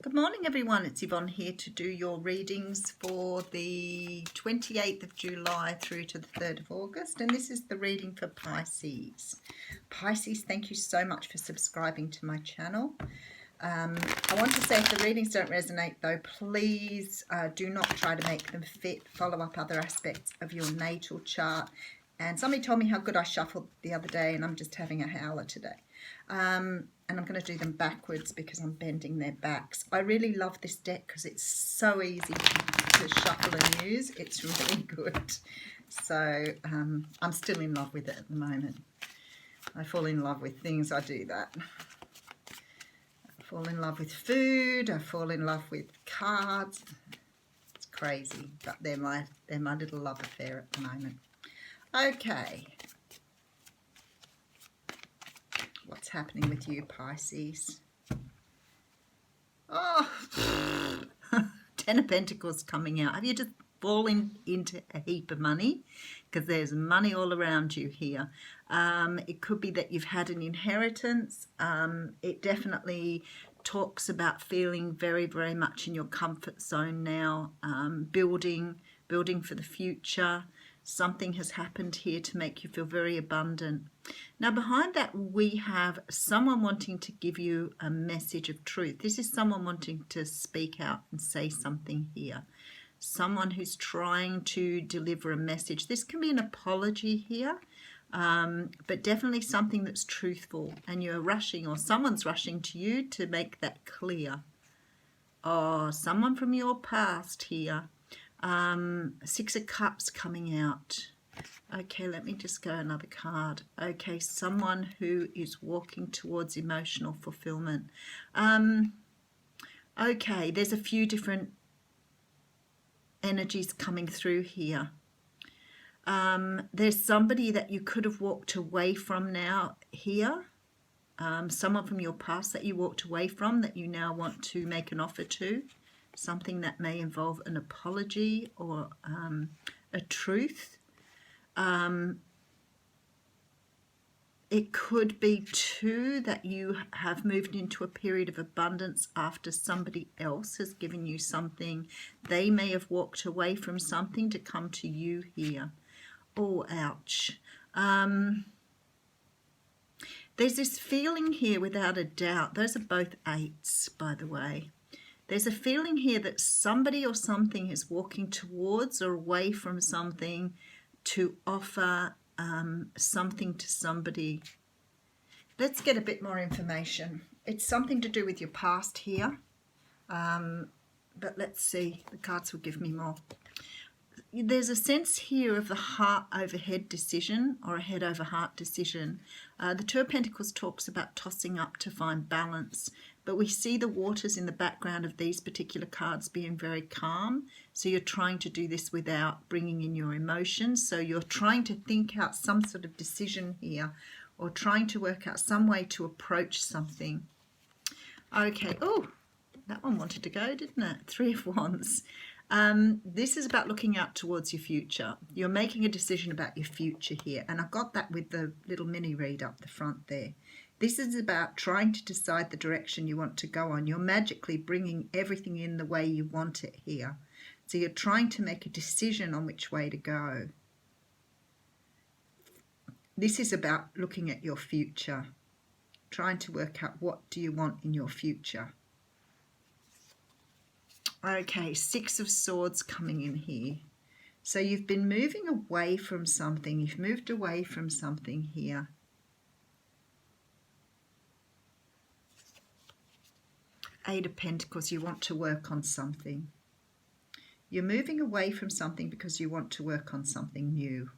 Good morning everyone, it's Yvonne here to do your readings for the 28th of July through to the 3rd of August, and this is the reading for Pisces. Pisces, thank you so much for subscribing to my channel. I want to say if the readings don't resonate though, please do not try to make them fit. Follow up other aspects of your natal chart. And somebody told me how good I shuffled the other day, and I'm just having a howler today. And I'm going to do them backwards because I'm bending their backs. I really love this deck because it's so easy to shuffle and use. It's really good. So I'm still in love with it at the moment. I fall in love with things, I do that. I fall in love with food, I fall in love with cards. It's crazy, but they're my little love affair at the moment. Okay. What's happening with you, Pisces? Oh, 10 of Pentacles coming out. Have you just fallen into a heap of money? Because there's money all around you here. It could be that you've had an inheritance. It definitely talks about feeling very, very much in your comfort zone now, building for the future. Something has happened here to make you feel very abundant. Now behind that we have someone wanting to give you a message of truth. This is someone wanting to speak out and say something here. Someone who's trying to deliver a message. This can be an apology here, but definitely something that's truthful, and you're rushing, or someone's rushing to you to make that clear. Oh, someone from your past here. 6 of Cups coming out. Okay, let me just go another card. Okay, someone who is walking towards emotional fulfillment. Okay, there's a few different energies coming through here. There's somebody that you could have walked away from now here. Someone from your past that you walked away from that you now want to make an offer to. Something that may involve an apology or a truth. It could be too that you have moved into a period of abundance after somebody else has given you something. They may have walked away from something to come to you here. Oh, ouch. There's this feeling here without a doubt. Those are both 8s, by the way. There's a feeling here that somebody or something is walking towards or away from something to offer something to somebody. Let's get a bit more information. It's something to do with your past here, but let's see. The cards will give me more. There's a sense here of the heart over head decision, or a head over heart decision. The 2 of Pentacles talks about tossing up to find balance, but we see the waters in the background of these particular cards being very calm. So you're trying to do this without bringing in your emotions. So you're trying to think out some sort of decision here, or trying to work out some way to approach something. Okay, oh, that one wanted to go, didn't it? 3 of Wands. This is about looking out towards your future. You're making a decision about your future here, and I've got that with the little mini read up the front there. This is about trying to decide the direction you want to go on. You're magically bringing everything in the way you want it here. So you're trying to make a decision on which way to go. This is about looking at your future, trying to work out what do you want in your future. Okay, 6 of Swords coming in here. So you've been moving away from something. You've moved away from something here. 8 of Pentacles, you want to work on something. You're moving away from something because you want to work on something new.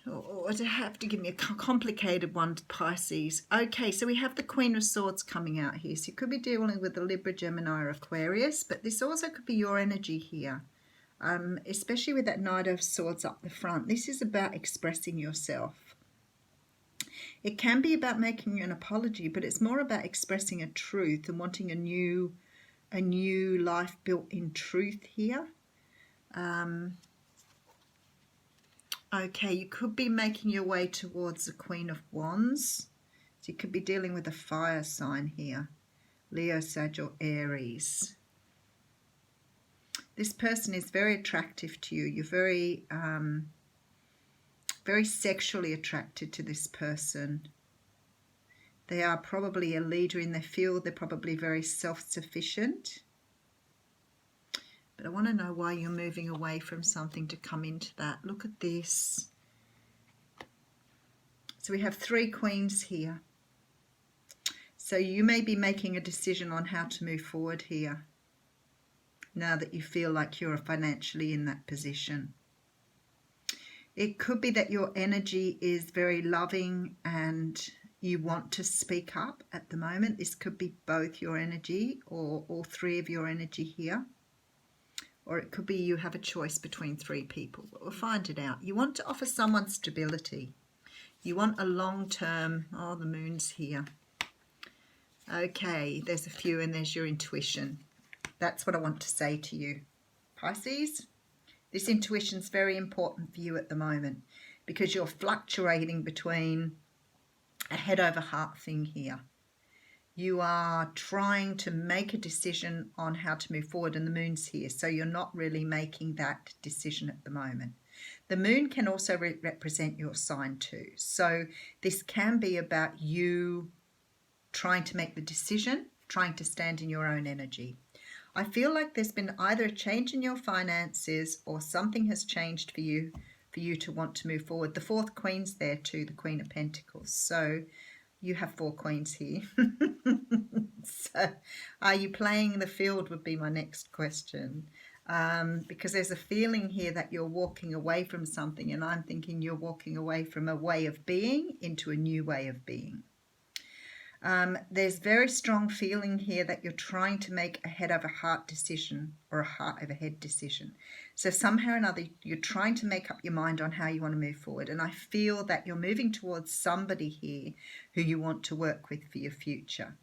Oh, I have to give me a complicated one, Pisces. Okay, so we have the Queen of Swords coming out here. So you could be dealing with the Libra, Gemini, or Aquarius, but this also could be your energy here, especially with that Knight of Swords up the front. This is about expressing yourself. It can be about making an apology, but it's more about expressing a truth and wanting a new life built in truth here. Okay, you could be making your way towards the Queen of Wands. So you could be dealing with a fire sign here. Leo, Sag, or Aries. This person is very attractive to you. You're very, very sexually attracted to this person. They are probably a leader in their field. They're probably very self-sufficient. But I want to know why you're moving away from something to come into that. Look at this. So we have 3 queens here. So you may be making a decision on how to move forward here, now that you feel like you're financially in that position. It could be that your energy is very loving and you want to speak up at the moment. This could be both your energy or all 3 of your energy here. Or it could be you have a choice between 3 people. But we'll find it out. You want to offer someone stability. You want a long-term... Oh, the moon's here. Okay, there's a few and there's your intuition. That's what I want to say to you, Pisces. This intuition is very important for you at the moment because you're fluctuating between a head over heart thing here. You are trying to make a decision on how to move forward, and the moon's here, so you're not really making that decision at the moment. The moon can also represent your sign too. So this can be about you trying to make the decision, trying to stand in your own energy. I feel like there's been either a change in your finances or something has changed for you to want to move forward. The 4th queen's there too, the Queen of Pentacles. So you have 4 queens here. So are you playing the field would be my next question. Because there's a feeling here that you're walking away from something, and I'm thinking you're walking away from a way of being into a new way of being. There's very strong feeling here that you're trying to make a head over heart decision or a heart over head decision. So somehow or another, you're trying to make up your mind on how you want to move forward. And I feel that you're moving towards somebody here who you want to work with for your future.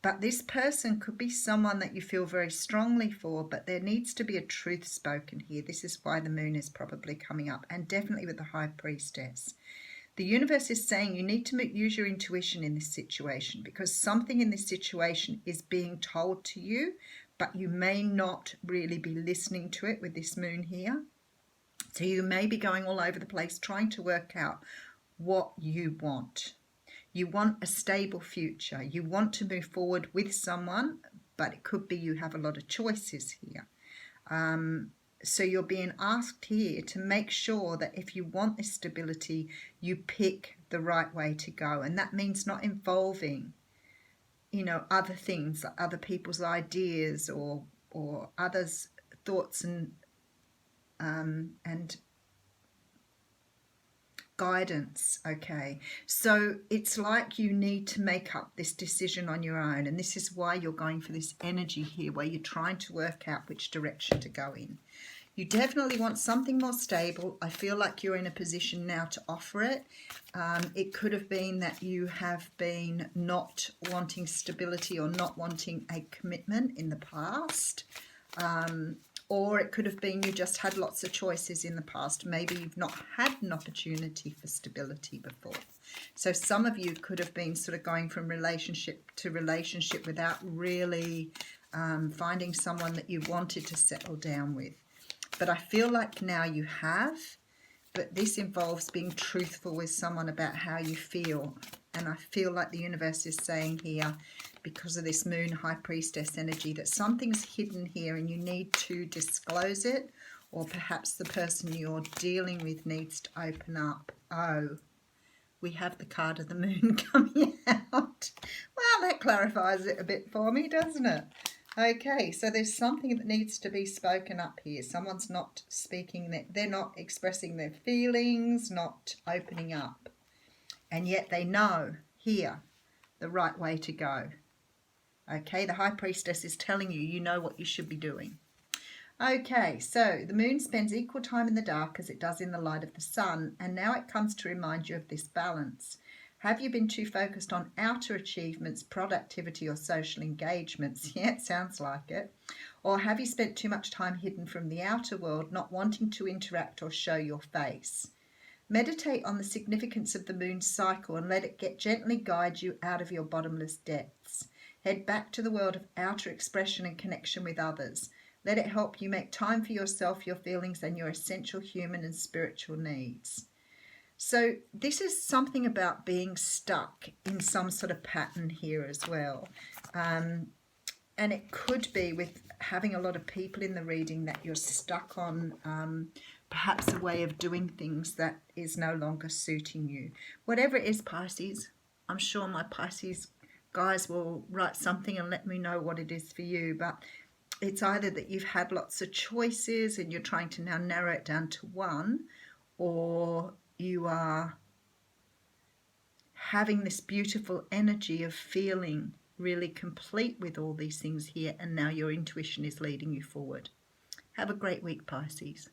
But this person could be someone that you feel very strongly for, but there needs to be a truth spoken here. This is why the moon is probably coming up, and definitely with the High Priestess. The universe is saying you need to use your intuition in this situation because something in this situation is being told to you, but you may not really be listening to it with this moon here. So you may be going all over the place trying to work out what you want. You want a stable future. You want to move forward with someone, but it could be you have a lot of choices here. So you're being asked here to make sure that if you want this stability, you pick the right way to go. And that means not involving, other things, like other people's ideas or others' thoughts and guidance. Okay, so it's like you need to make up this decision on your own, and this is why you're going for this energy here where you're trying to work out which direction to go in. You definitely want something more stable. I feel like you're in a position now to offer it. It could have been that you have been not wanting stability or not wanting a commitment in the past. Or it could have been you just had lots of choices in the past. Maybe you've not had an opportunity for stability before. So some of you could have been sort of going from relationship to relationship without really finding someone that you wanted to settle down with. But I feel like now you have, but this involves being truthful with someone about how you feel. And I feel like the universe is saying here, because of this moon high priestess energy, that something's hidden here and you need to disclose it, or perhaps the person you're dealing with needs to open up. Oh, we have the card of the moon coming out. Well, that clarifies it a bit for me, doesn't it? Okay, so there's something that needs to be spoken up here. Someone's not speaking, they're not expressing their feelings, not opening up. And yet they know here the right way to go. Okay, the High Priestess is telling you, you know what you should be doing. Okay, so the moon spends equal time in the dark as it does in the light of the sun, and now it comes to remind you of this balance. Have you been too focused on outer achievements, productivity, or social engagements? Yeah, it sounds like it. Or have you spent too much time hidden from the outer world, not wanting to interact or show your face? Meditate on the significance of the moon's cycle and let it gently guide you out of your bottomless depths. Head back to the world of outer expression and connection with others. Let it help you make time for yourself, your feelings, and your essential human and spiritual needs. So this is something about being stuck in some sort of pattern here as well. And it could be with having a lot of people in the reading that you're stuck on perhaps a way of doing things that is no longer suiting you. Whatever it is, Pisces, I'm sure my Pisces guys will write something and let me know what it is for you. But it's either that you've had lots of choices and you're trying to now narrow it down to one, or you are having this beautiful energy of feeling really complete with all these things here, and now your intuition is leading you forward. Have a great week, Pisces.